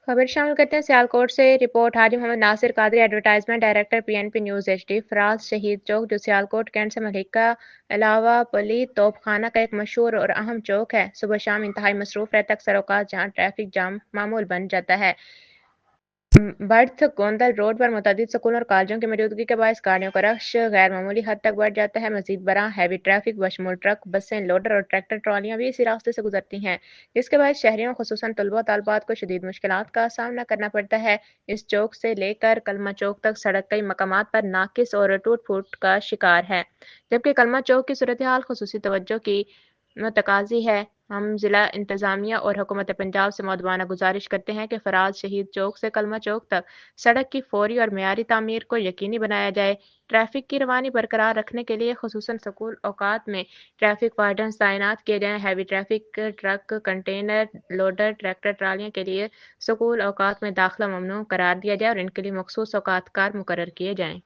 खबर शामिल करते हैं सियालकोट से report Haji Mohammad Nasir Qadri advertisement director PNP news HD Faraz Shaheed Chowk जो सियालकोट कैंट से मलिका अलावा पली तोपखाना का एक मशहूर और अहम चौक है सुबह शाम इंतहाई मसरूफ रहता अक्सर औकात जहाँ ट्रैफिक जाम मामूल बन जाता है बर्थ गोंदल रोड पर मुतअद्दिद स्कूल और कॉलेजों की मौजूदगी के बायस गाड़ियों का रश गैर मामूली हद तक बढ़ जाता है मजीद बड़ा हैवी ट्रैफिक बशमूल ट्रक बसें लोडर और ट्रैक्टर ट्रॉलियां भी इसी रास्ते से गुजरती हैं जिसके बाद शहरियों खुसूसन तलबा तलबात को शदीद मुश्किलात का सामना करना पड़ता है इस चौक से लेकर कलमा चौक तक सड़क कई मकामात पर नाकिस और टूट फूट का शिकार है जबकि कलमा चौक की सूरत हाल खसूसी तवज्जो की तकाज़ी है हम ज़िला इंतज़ामिया और हुकूमत पंजाब से मौदबाना गुजारिश करते हैं कि फराज शहीद चौक से कलमा चौक तक सड़क की फौरी और मेयारी तामीर को यकीनी बनाया जाए ट्रैफिक की रवानी बरकरार रखने के लिए खुसूसन स्कूल औकात में ट्रैफिक वार्डन तैनात किए जाएँ heavy traffic truck container loader tractor ट्रालियों के लिए स्कूल औकात में दाखिला ममनू करार दिया जाए और इनके लिए मखसूस औकात कार मुकर्रर किए जाएँ